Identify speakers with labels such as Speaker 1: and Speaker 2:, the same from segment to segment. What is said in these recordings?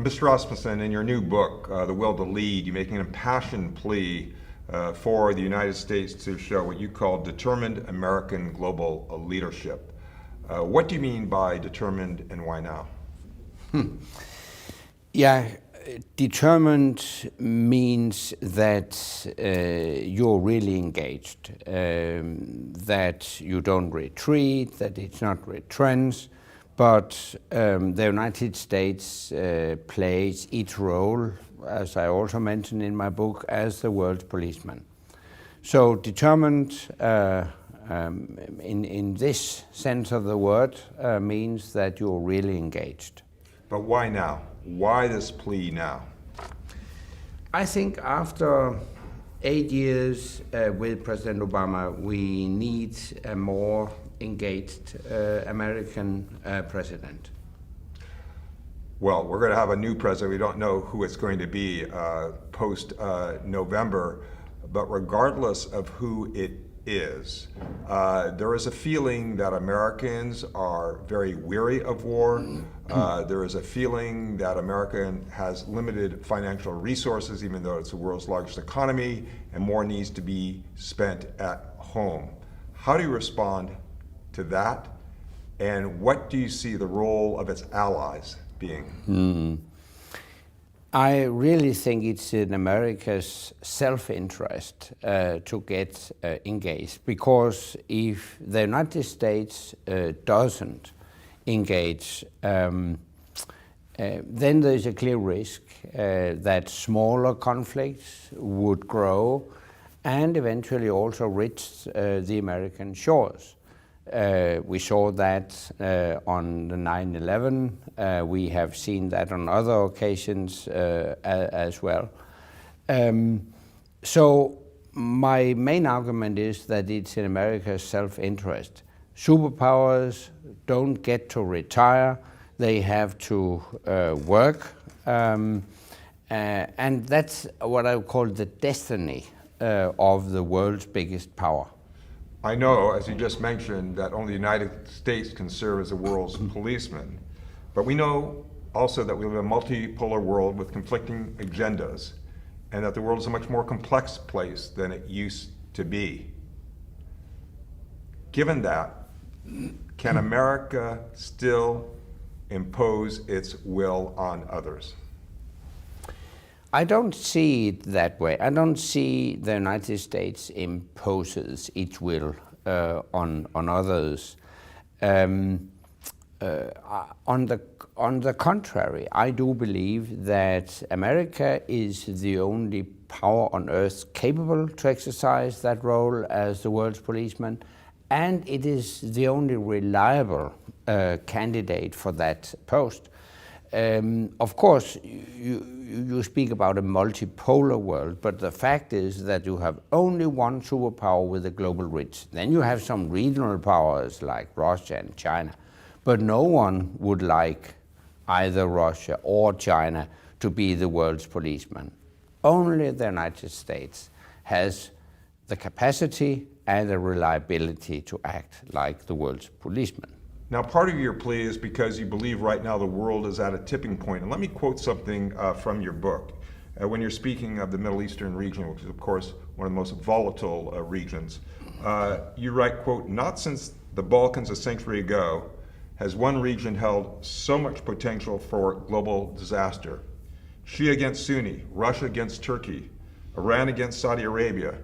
Speaker 1: Mr. Rasmussen, in your new book, The Will to Lead, you make an impassioned plea for the United States to show what you call determined American global leadership. What do you mean by determined and why now?
Speaker 2: Yeah, determined means that you're really engaged, that you don't retreat, that it's not retrenched, but the United States plays its role, as I also mentioned in my book, as the world's policeman. So determined in this sense of the word means that you're really engaged.
Speaker 1: But why now? Why this plea now?
Speaker 2: I think after 8 years with President Obama, we need a more engaged American president.
Speaker 1: Well, we're going to have a new president. We don't know who it's going to be post-November, but regardless of who it is, there is a feeling that Americans are very weary of war. There is a feeling that America has limited financial resources, even though it's the world's largest economy, and more needs to be spent at home. How do you respond to that? And what do you see the role of its allies being?
Speaker 2: I really think it's in America's self-interest to get engaged, because if the United States doesn't engage, then there's a clear risk that smaller conflicts would grow and eventually also reach the American shores. We saw that on the 9/11. We have seen that on other occasions as well. So my main argument is that it's in America's self-interest. Superpowers don't get to retire. They have to work. And that's what I would call the destiny of the world's biggest power.
Speaker 1: I know, as you just mentioned, that only the United States can serve as the world's policeman. But we know also that we live in a multipolar world with conflicting agendas, and that the world is a much more complex place than it used to be. Given that, can America still impose its will on others?
Speaker 2: I don't see it that way. I don't see the United States imposes its will on others. On the contrary, I do believe that America is the only power on earth capable to exercise that role as the world's policeman, and it is the only reliable candidate for that post. Of course, you speak about a multipolar world, but the fact is that you have only one superpower with a global reach. Then you have some regional powers like Russia and China, but no one would like either Russia or China to be the world's policeman. Only the United States has the capacity and the reliability to act like the world's policeman.
Speaker 1: Now, part of your plea is because you believe right now the world is at a tipping point. And let me quote something from your book. When you're speaking of the Middle Eastern region, which is, of course, one of the most volatile regions, you write, quote, "Not since the Balkans a century ago has one region held so much potential for global disaster. Shia against Sunni, Russia against Turkey, Iran against Saudi Arabia,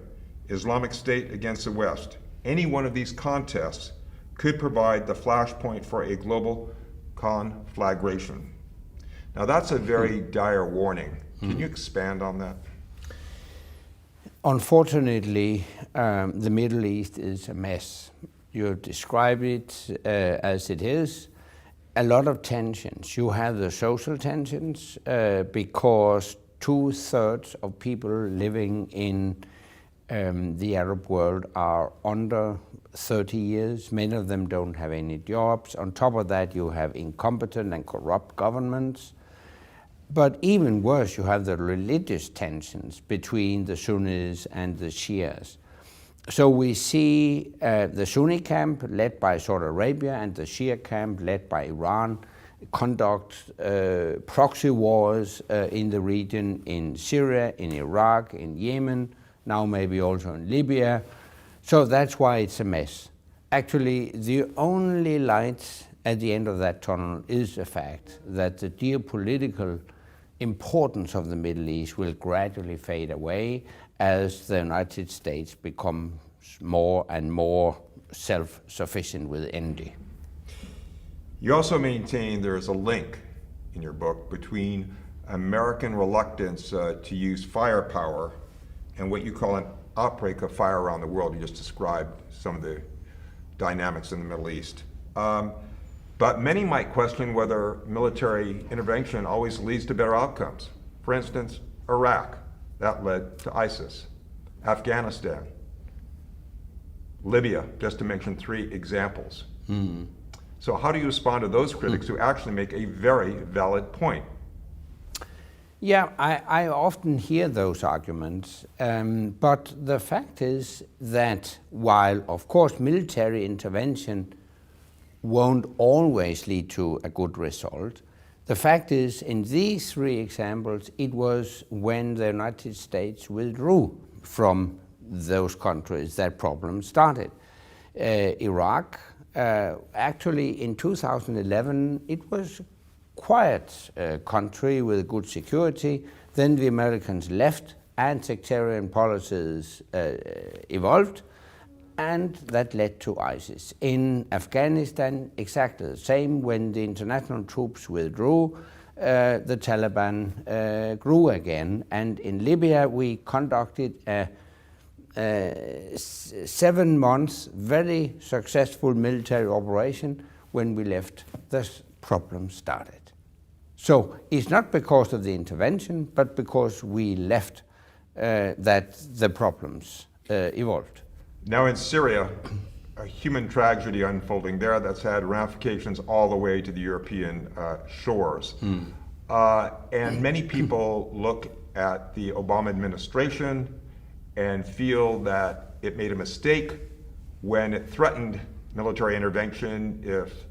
Speaker 1: Islamic State against the West. Any one of these contests could provide the flashpoint for a global conflagration." Now that's a very dire warning. Can you expand on that?
Speaker 2: Unfortunately, the Middle East is a mess. You describe it as it is. A lot of tensions. You have the social tensions because 2/3 of people living in the Arab world are under 30 years. Many of them don't have any jobs. On top of that, you have incompetent and corrupt governments. But even worse, you have the religious tensions between the Sunnis and the Shias. So we see the Sunni camp led by Saudi Arabia and the Shia camp led by Iran conduct proxy wars in the region, in Syria, in Iraq, in Yemen, now maybe also in Libya. So that's why it's a mess. Actually, the only light at the end of that tunnel is the fact that the geopolitical importance of the Middle East will gradually fade away as the United States becomes more and more self-sufficient with energy.
Speaker 1: You also maintain there is a link in your book between American reluctance to use firepower and what you call an outbreak of fire around the world. You just described some of the dynamics in the Middle East. But many might question whether military intervention always leads to better outcomes. For instance, Iraq, that led to ISIS. Afghanistan, Libya, just to mention 3 examples. So how do you respond to those critics who actually make a very valid point?
Speaker 2: Yeah, I often hear those arguments, but the fact is that while, of course, military intervention won't always lead to a good result, the fact is, in these 3 examples, it was when the United States withdrew from those countries that problems started. Iraq, actually in 2011, it was a quiet country with good security. Then the Americans left and sectarian policies evolved, and that led to ISIS. In Afghanistan, exactly the same. When the international troops withdrew, the Taliban grew again. And in Libya, we conducted a 7 months very successful military operation. When we left, the problem started. So it's not because of the intervention, but because we left that the problems evolved.
Speaker 1: Now in Syria, a human tragedy unfolding there that's had ramifications all the way to the European shores. And many people look at the Obama administration and feel that it made a mistake when it threatened military intervention if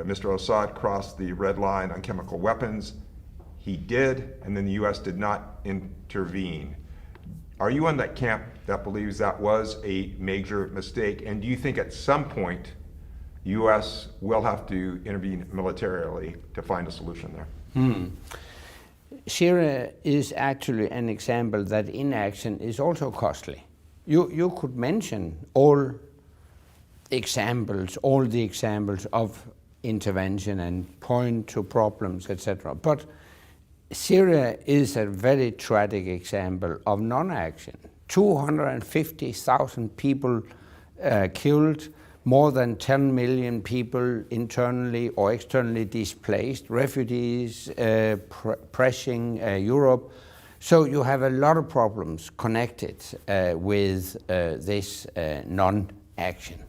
Speaker 1: Mr. Assad crossed the red line on chemical weapons. He did, and then the US did not intervene. Are you in that camp that believes that was a major mistake? And do you think at some point the US will have to intervene militarily to find a solution there?
Speaker 2: Syria is actually an example that inaction is also costly. You could mention all the examples of intervention and point to problems, etc. But Syria is a very tragic example of non-action. 250,000 people killed, more than 10 million people internally or externally displaced, refugees pressing Europe. So you have a lot of problems connected with this non-action.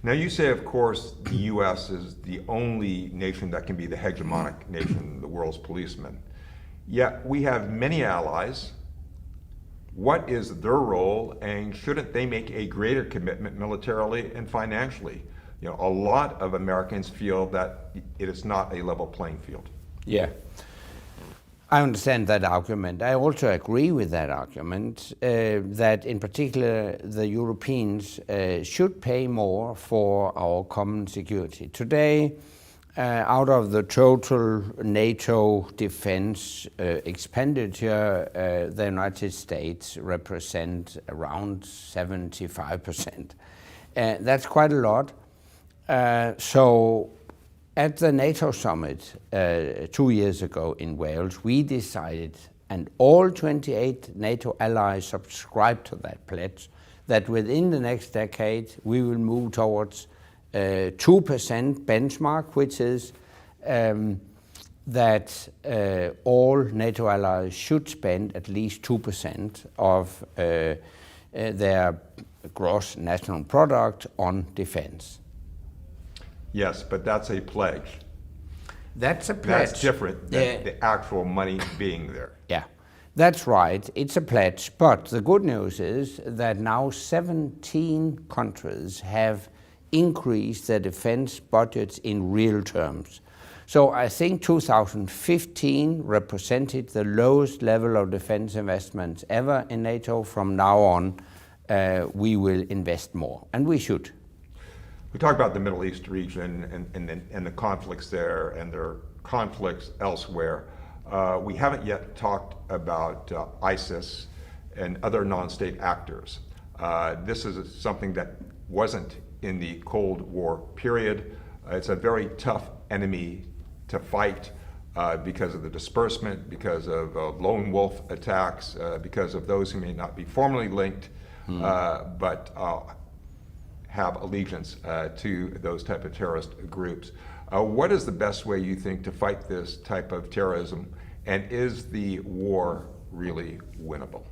Speaker 1: Now you say, of course, the US is the only nation that can be the hegemonic nation, the world's policeman. Yet we have many allies. What is their role, and shouldn't they make a greater commitment militarily and financially? You know, a lot of Americans feel that it is not a level playing field.
Speaker 2: Yeah, I understand that argument. I also agree with that argument, that in particular the Europeans should pay more for our common security. Today, out of the total NATO defense expenditure, the United States represent around 75%. That's quite a lot. So at the NATO summit 2 years ago in Wales, we decided, and all 28 NATO allies subscribed to that pledge, that within the next decade we will move towards 2% benchmark, which is that all NATO allies should spend at least 2% of their gross national product on defense.
Speaker 1: Yes, but that's a pledge.
Speaker 2: That's a pledge.
Speaker 1: That's different than the actual money being there.
Speaker 2: Yeah, that's right. It's a pledge. But the good news is that now 17 countries have increase their defense budgets in real terms. So I think 2015 represented the lowest level of defense investments ever in NATO. From now on, we will invest more, and we should.
Speaker 1: We talk about the Middle East region and the conflicts there and their conflicts elsewhere. We haven't yet talked about ISIS and other non-state actors. This is something that wasn't in the Cold War period. It's a very tough enemy to fight because of the disbursement, because of lone wolf attacks, because of those who may not be formally linked, but have allegiance to those type of terrorist groups. What is the best way, you think, to fight this type of terrorism, and is the war really winnable?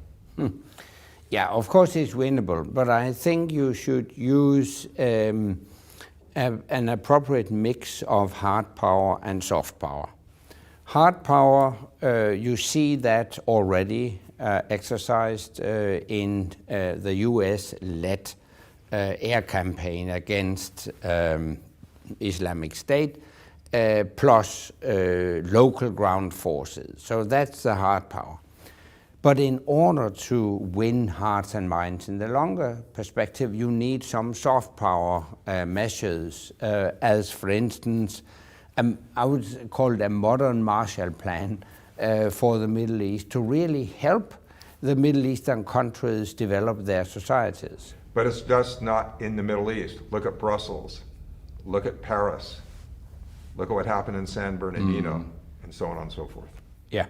Speaker 2: Yeah, of course it's winnable, but I think you should use an appropriate mix of hard power and soft power. Hard power, you see that already exercised in the US-led air campaign against Islamic State, plus local ground forces. So that's the hard power. But in order to win hearts and minds in the longer perspective, you need some soft power measures, as for instance, I would call it a modern Marshall Plan for the Middle East to really help the Middle Eastern countries develop their societies.
Speaker 1: But it's just not in the Middle East. Look at Brussels, look at Paris, look at what happened in San Bernardino, and so on and so forth.
Speaker 2: Yeah,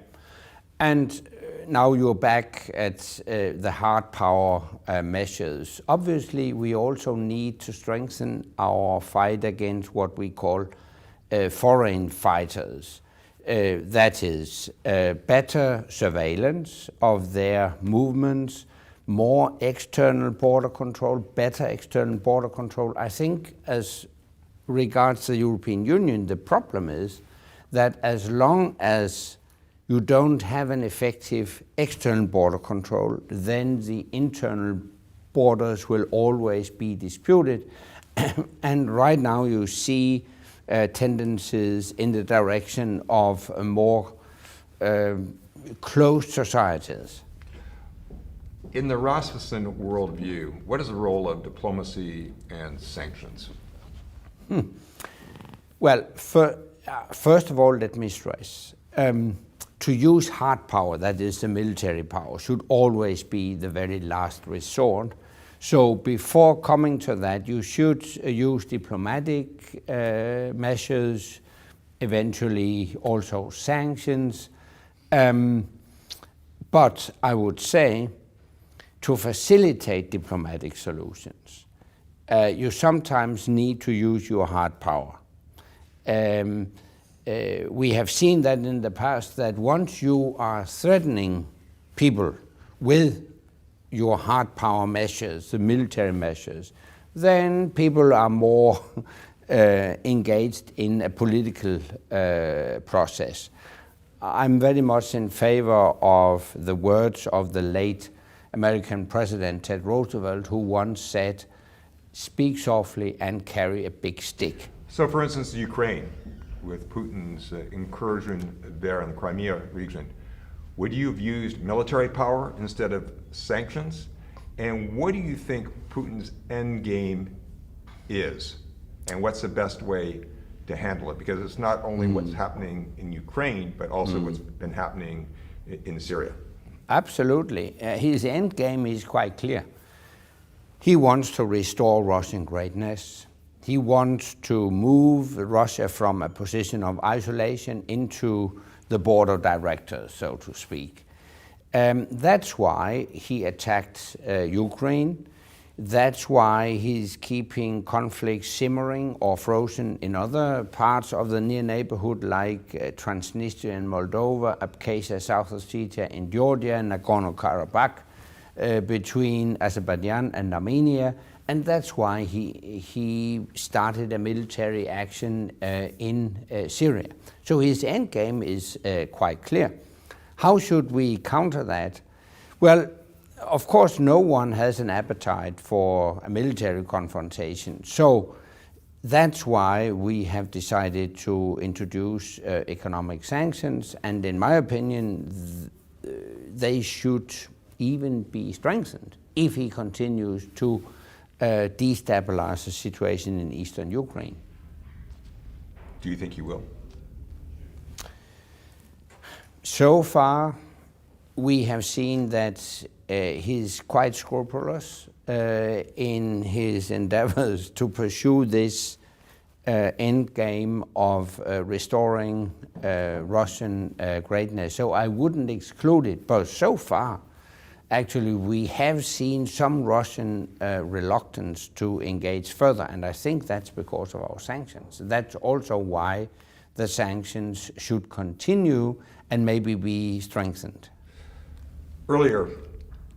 Speaker 2: and now you're back at the hard power measures. Obviously, we also need to strengthen our fight against what we call foreign fighters. That is better surveillance of their movements, more external border control, better external border control. I think as regards the European Union, the problem is that as long as you don't have an effective external border control, then the internal borders will always be disputed. And right now you see tendencies in the direction of more closed societies.
Speaker 1: In the Rasmussen worldview, what is the role of diplomacy and sanctions?
Speaker 2: Well, first of all, let me stress, to use hard power, that is the military power, should always be the very last resort. So before coming to that, you should use diplomatic measures, eventually also sanctions. But I would say, to facilitate diplomatic solutions, you sometimes need to use your hard power. We have seen that in the past, that once you are threatening people with your hard power measures, the military measures, then people are more engaged in a political process. I'm very much in favor of the words of the late American President Ted Roosevelt, who once said, "Speak softly and carry a big stick."
Speaker 1: So for instance, Ukraine, with Putin's incursion there in the Crimea region, would you have used military power instead of sanctions? And what do you think Putin's end game is? And what's the best way to handle it? Because it's not only what's happening in Ukraine, but also what's been happening in Syria.
Speaker 2: Absolutely. His end game is quite clear. He wants to restore Russian greatness. He wants to move Russia from a position of isolation into the board of directors, so to speak. That's why he attacked Ukraine. That's why he's keeping conflicts simmering or frozen in other parts of the near neighborhood, like Transnistria in Moldova, Abkhazia, South Ossetia in Georgia, and Nagorno-Karabakh between Azerbaijan and Armenia. And that's why he started a military action in Syria. So his end game is quite clear. How should we counter that? Well, of course, no one has an appetite for a military confrontation. So That's why we have decided to introduce economic sanctions, and in my opinion, they should even be strengthened if he continues to destabilize the situation in eastern Ukraine.
Speaker 1: Do you think he will?
Speaker 2: So far, we have seen that he's quite scrupulous in his endeavors to pursue this end game of restoring Russian greatness. So I wouldn't exclude it, but so far, actually, we have seen some Russian reluctance to engage further, and I think that's because of our sanctions. That's also why the sanctions should continue and maybe be strengthened.
Speaker 1: Earlier,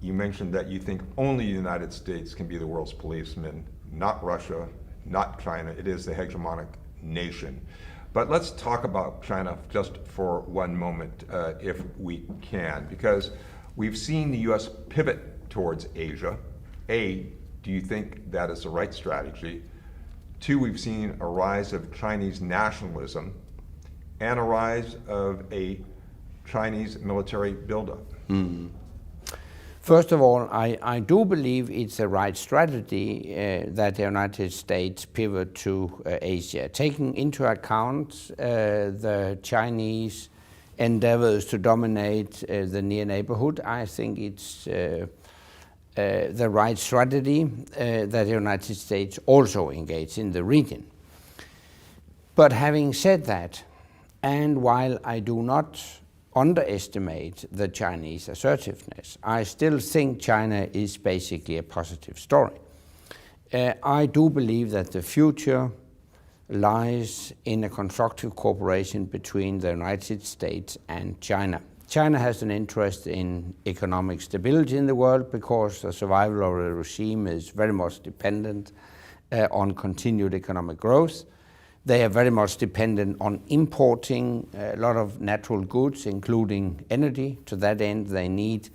Speaker 1: you mentioned that you think only the United States can be the world's policeman, not Russia, not China. It is the hegemonic nation. But let's talk about China just for one moment, if we can, because we've seen the U.S. pivot towards Asia. A, do you think that is the right strategy? Two, we've seen a rise of Chinese nationalism and a rise of a Chinese military buildup.
Speaker 2: First of all, I do believe it's the right strategy that the United States pivot to Asia. Taking into account the Chinese endeavors to dominate the near neighborhood, I think it's the right strategy that the United States also engage in the region. But having said that, and while I do not underestimate the Chinese assertiveness, I still think China is basically a positive story. I do believe that the future lies in a constructive cooperation between the United States and China. China has an interest in economic stability in the world because the survival of the regime is very much dependent on continued economic growth. They are very much dependent on importing a lot of natural goods, including energy. To that end, they need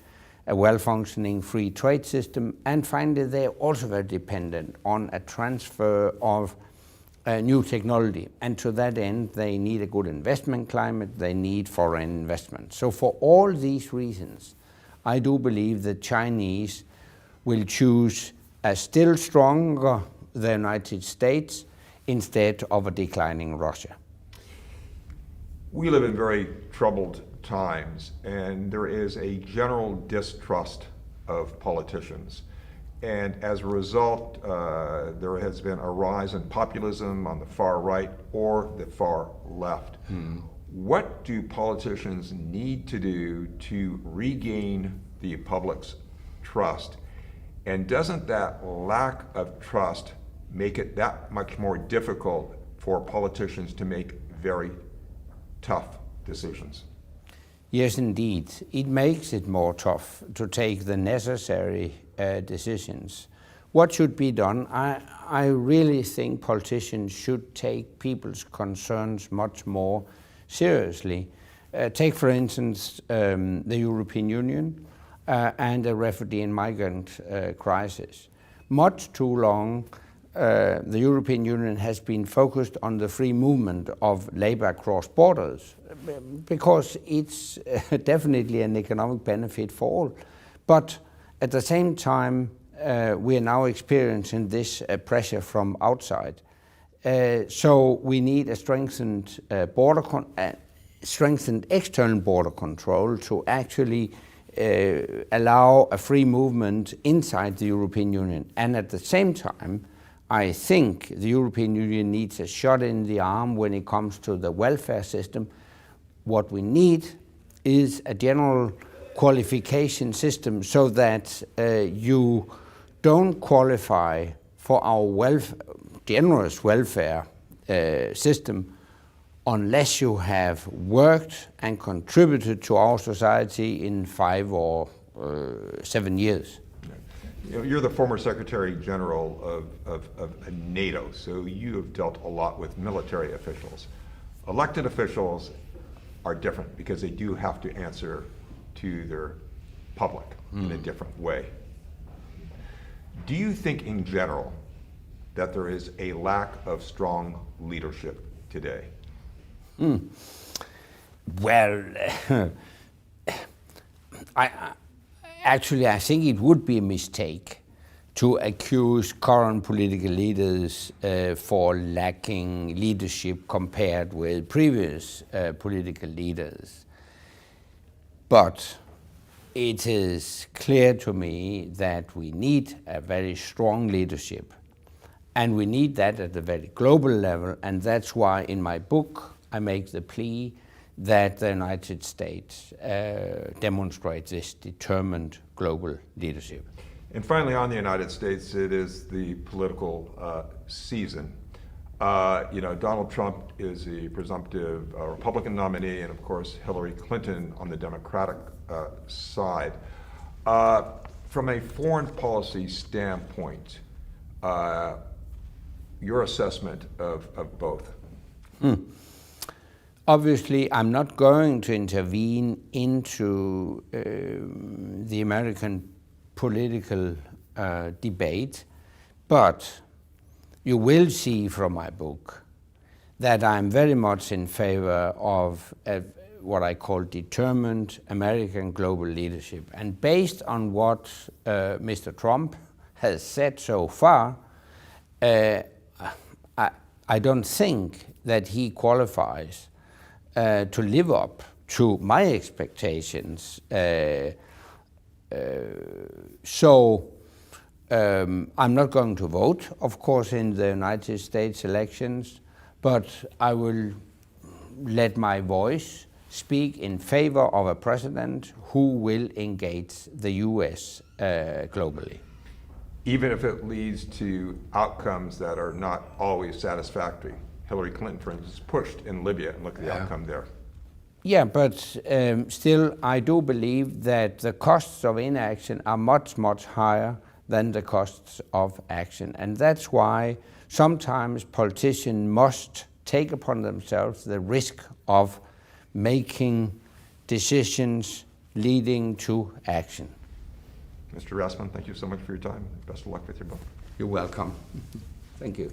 Speaker 2: a well-functioning free trade system. And finally, they are also very dependent on a transfer of new technology. And to that end, they need a good investment climate. They need foreign investment. So for all these reasons, I do believe the Chinese will choose a still stronger the United States instead of a declining Russia.
Speaker 1: We live in very troubled times, and there is a general distrust of politicians. And as a result, there has been a rise in populism on the far right or the far left. What do politicians need to do to regain the public's trust? And doesn't that lack of trust make it that much more difficult for politicians to make very tough decisions?
Speaker 2: Yes, indeed. It makes it more tough to take the necessary decisions. What should be done? I really think politicians should take people's concerns much more seriously. Take, for instance, the European Union and the refugee and migrant crisis. Much too long, the European Union has been focused on the free movement of labor across borders because it's definitely an economic benefit for all. But at the same time, we are now experiencing this pressure from outside. So we need a strengthened strengthened external border control to actually allow a free movement inside the European Union. And at the same time, I think the European Union needs a shot in the arm when it comes to the welfare system. What we need is a general qualification system so that you don't qualify for our generous welfare system unless you have worked and contributed to our society in 5 or 7 years.
Speaker 1: You're the former Secretary General of NATO, so you have dealt a lot with military officials. Elected officials are different because they do have to answer to their public in a different way. Do you think in general that there is a lack of strong leadership today?
Speaker 2: Well, I think it would be a mistake to accuse current political leaders for lacking leadership compared with previous political leaders. But it is clear to me that we need a very strong leadership, and we need that at a very global level, and that's why in my book I make the plea that the United States demonstrates this determined global leadership.
Speaker 1: And finally, on the United States, it is the political season. Donald Trump is a presumptive Republican nominee, and of course, Hillary Clinton on the Democratic side. From a foreign policy standpoint, your assessment of both?
Speaker 2: Obviously, I'm not going to intervene into the American political debate, but you will see from my book that I'm very much in favor of what I call determined American global leadership. And based on what Mr. Trump has said so far, I don't think that he qualifies to live up to my expectations. So I'm not going to vote, of course, in the United States elections, but I will let my voice speak in favor of a president who will engage the US globally.
Speaker 1: Even if it leads to outcomes that are not always satisfactory. Hillary Clinton, for instance, pushed in Libya, and look at the outcome there.
Speaker 2: Yeah, but still, I do believe that the costs of inaction are much, much higher than the costs of action. And that's why sometimes politicians must take upon themselves the risk of making decisions leading to action.
Speaker 1: Mr. Rasmussen, thank you so much for your time. Best of luck with your book.
Speaker 2: You're welcome. Thank you.